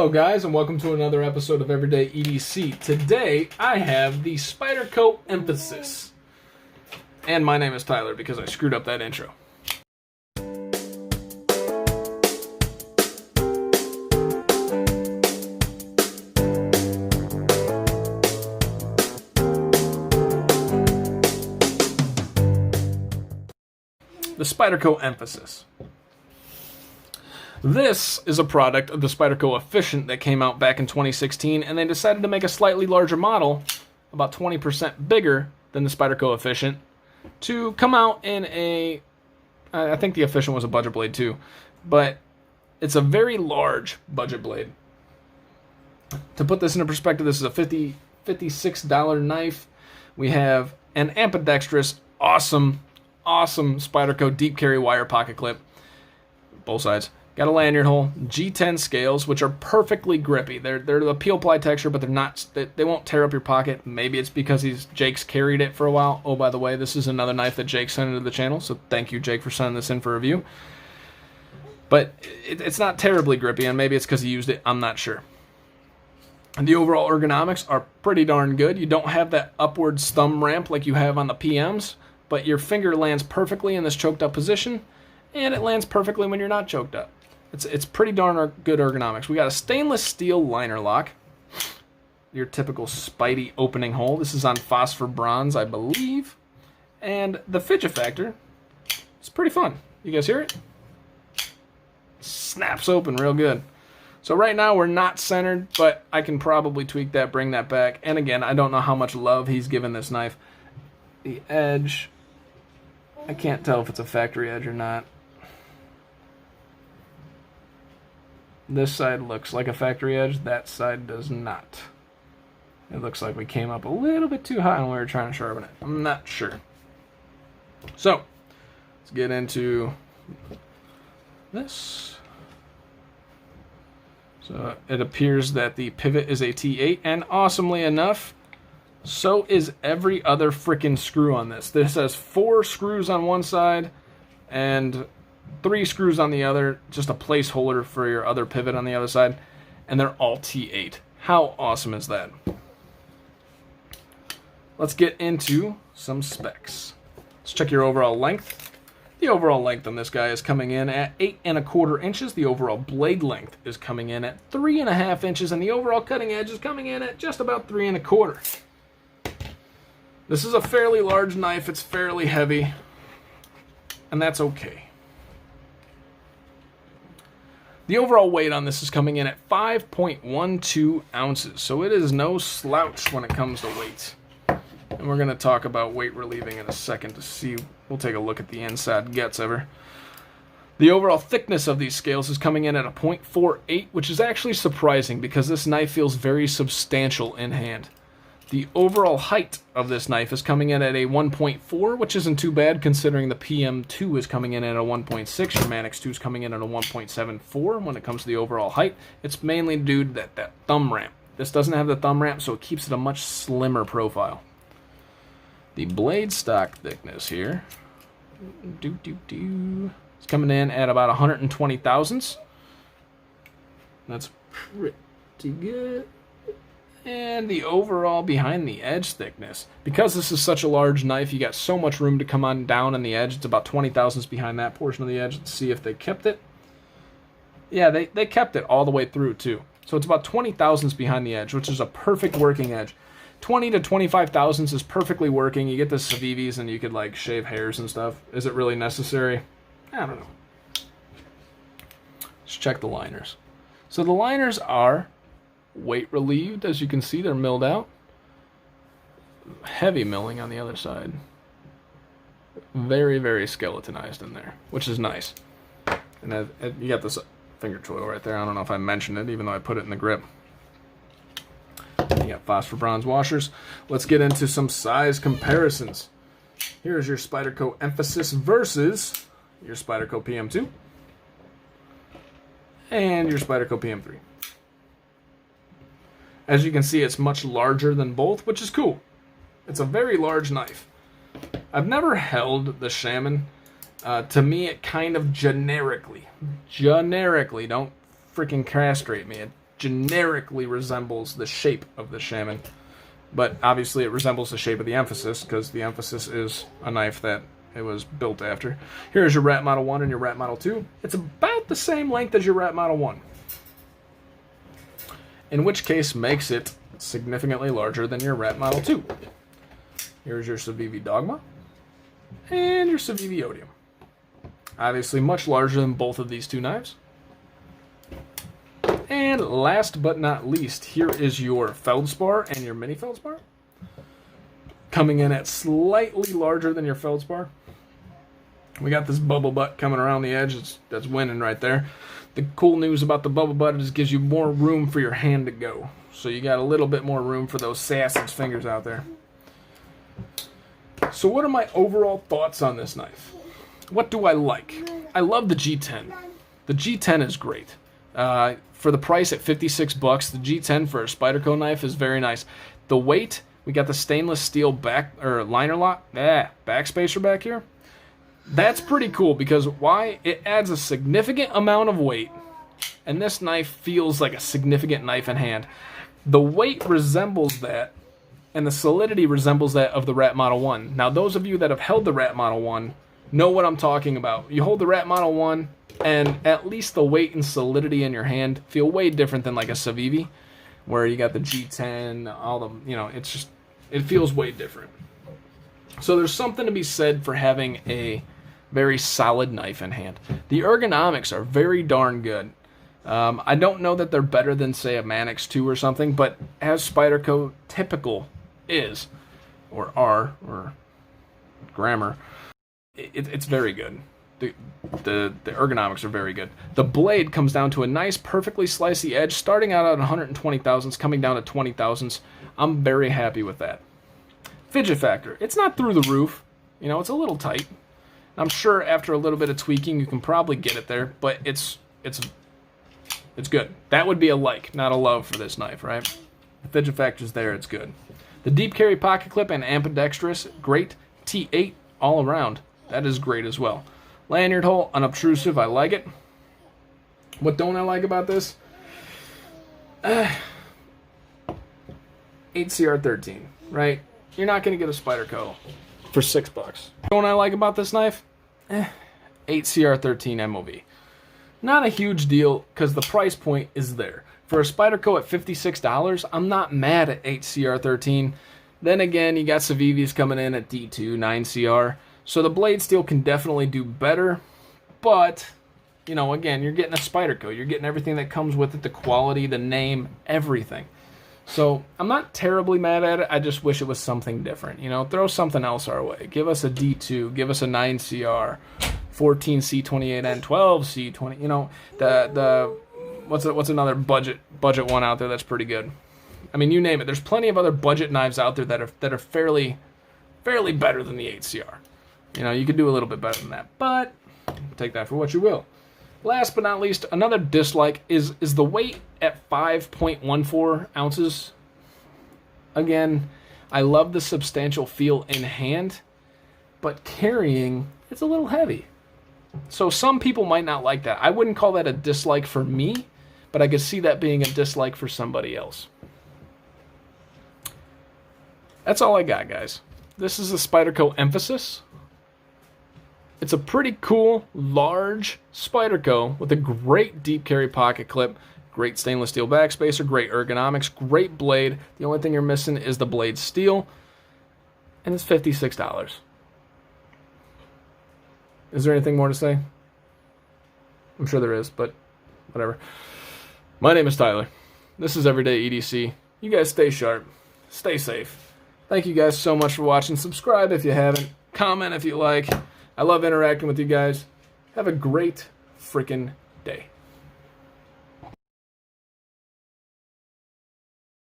Hello guys, and welcome to another episode of Everyday EDC. Today I have the Spyderco Emphasis. And my name is Tyler because I screwed up that intro. The Spyderco Emphasis. This is a product of the Spyderco Effecient that came out back in 2016, and they decided to make a slightly larger model, about 20% bigger than the Spyderco Effecient, to come out in a, I think the Effecient was a budget blade too, but it's a very large budget blade. To put this into perspective, this is a $56 knife. We have an ambidextrous, awesome Spyderco deep carry wire pocket clip, both sides. Got a lanyard hole, G10 scales, which are perfectly grippy. They're the peel ply texture, but they're not. They won't tear up your pocket. Maybe it's because Jake's carried it for a while. Oh, by the way, this is another knife that Jake sent into the channel, so thank you, Jake, for sending this in for review. But it's not terribly grippy, and maybe it's because he used it. I'm not sure. And the overall ergonomics are pretty darn good. You don't have that upwards thumb ramp like you have on the PMs, but your finger lands perfectly in this choked up position, and it lands perfectly when you're not choked up. It's pretty darn good ergonomics. We got a stainless steel liner lock. Your typical Spidey opening hole. This is on phosphor bronze, I believe. And the fidget factor, it's pretty fun. You guys hear it? Snaps open real good. So right now we're not centered, but I can probably tweak that, bring that back. And again, I don't know how much love he's given this knife. The edge, I can't tell if it's a factory edge or not. This side looks like a factory edge. That side does not. It looks like we came up a little bit too high when we were trying to sharpen it. I'm not sure. So, let's get into this. So, it appears that the pivot is a T8, and awesomely enough, so is every other freaking screw on this. This has 4 screws on one side, and 3 screws on the other, just a placeholder for your other pivot on the other side, and they're all T8. How awesome is that? Let's get into some specs. Let's check your overall length. The overall length on this guy is coming in at 8 1/4 inches. The overall blade length is coming in at 3 1/2 inches, and the overall cutting edge is coming in at just about 3 1/4. This is a fairly large knife. It's fairly heavy, and that's okay. The overall weight on this is coming in at 5.12 ounces, so it is no slouch when it comes to weight. And we're going to talk about weight relieving in a second to see. We'll take a look at the inside guts ever. The overall thickness of these scales is coming in at a 0.48, which is actually surprising because this knife feels very substantial in hand. The overall height of this knife is coming in at a 1.4, which isn't too bad considering the PM2 is coming in at a 1.6. Your Manix 2 is coming in at a 1.74 when it comes to the overall height. It's mainly due to that thumb ramp. This doesn't have the thumb ramp, so it keeps it a much slimmer profile. The blade stock thickness here, it's coming in at about 120 thousandths. That's pretty good. And the overall behind the edge thickness, because this is such a large knife, you got so much room to come on down on the edge. It's about 20 thousandths behind that portion of the edge. Let's see if they kept it. Yeah, they kept it all the way through too. So it's about 20 thousandths behind the edge, which is a perfect working edge. 20 to 25 thousandths is perfectly working. You get the Civivis and you could like shave hairs and stuff. Is it really necessary? I don't know. Let's check the liners. So the liners are weight relieved. As you can see, they're milled out. Heavy milling on the other side. Very, very skeletonized in there, which is nice. And you got this finger choil right there. I don't know if I mentioned it, even though I put it in the grip. You got phosphor bronze washers. Let's get into some size comparisons. Here's your Spyderco Emphasis versus your Spyderco PM2 and your Spyderco PM3. As you can see, it's much larger than both, which is cool. It's a very large knife. I've never held the Shaman. To me, it kind of generically, don't freaking castrate me. It generically resembles the shape of the Shaman. But obviously it resembles the shape of the Emphasis, because the Emphasis is a knife that it was built after. Here's your Rat Model 1 and your Rat Model 2. It's about the same length as your Rat Model 1. In which case makes it significantly larger than your Rat Model 2. Here's your Civivi Dogma and your Civivi Odium. Obviously much larger than both of these two knives. And last but not least, here is your Feldspar and your Mini Feldspar. Coming in at slightly larger than your Feldspar. We got this bubble butt coming around the edge. That's winning right there. The cool news about the bubble butt is it gives you more room for your hand to go. So you got a little bit more room for those sausage fingers out there. So what are my overall thoughts on this knife? What do I like? I love the G10. The G10 is great. For the price at $56, the G10 for a Spyderco knife is very nice. The weight, we got the stainless steel liner lock, backspacer back here. That's pretty cool because why? It adds a significant amount of weight, and this knife feels like a significant knife in hand. The weight resembles that, and the solidity resembles that of the Rat Model 1. Now, those of you that have held the Rat Model 1 know what I'm talking about. You hold the Rat Model 1, and at least the weight and solidity in your hand feel way different than like a Civivi, where you got the G10, all the, it feels way different. So there's something to be said for having a very solid knife in hand. The ergonomics are very darn good. I don't know that they're better than, say, a Manix 2 or something, but as Spyderco typical is, or are, or grammar, it's very good. The ergonomics are very good. The blade comes down to a nice, perfectly slicey edge, starting out at 120 thousandths, coming down to 20 thousandths. I'm very happy with that. Fidget factor. It's not through the roof. It's a little tight. I'm sure after a little bit of tweaking, you can probably get it there, but it's good. That would be a like, not a love for this knife, right? The fidget factor's there, it's good. The deep carry pocket clip and ambidextrous, great. T8 all around. That is great as well. Lanyard hole, unobtrusive, I like it. What don't I like about this? 8CR13, right? You're not going to get a Spyderco for $6. What don't I like about this knife? 8CR13 MOV. Not a huge deal because the price point is there. For a Spyderco at $56, I'm not mad at 8CR13. Then again, you got Civivis coming in at D2, 9CR. So the blade steel can definitely do better. But, again, you're getting a Spyderco. You're getting everything that comes with it, the quality, the name, everything. So I'm not terribly mad at it. I just wish it was something different. Throw something else our way. Give us a D2. Give us a 9CR, 14C28N, 12C20. What's another budget one out there that's pretty good? I mean, you name it. There's plenty of other budget knives out there that are fairly better than the 8CR. You could do a little bit better than that, but take that for what you will. Last but not least, another dislike is the weight at 5.14 ounces. Again, I love the substantial feel in hand, but carrying, it's a little heavy. So some people might not like that. I wouldn't call that a dislike for me, but I could see that being a dislike for somebody else. That's all I got, guys. This is the Spyderco Emphasis. It's a pretty cool, large Spyderco with a great deep carry pocket clip, great stainless steel backspacer, great ergonomics, great blade. The only thing you're missing is the blade steel, and it's $56. Is there anything more to say? I'm sure there is, but whatever. My name is Tyler. This is Everyday EDC. You guys stay sharp. Stay safe. Thank you guys so much for watching. Subscribe if you haven't. Comment if you like. I love interacting with you guys. Have a great freaking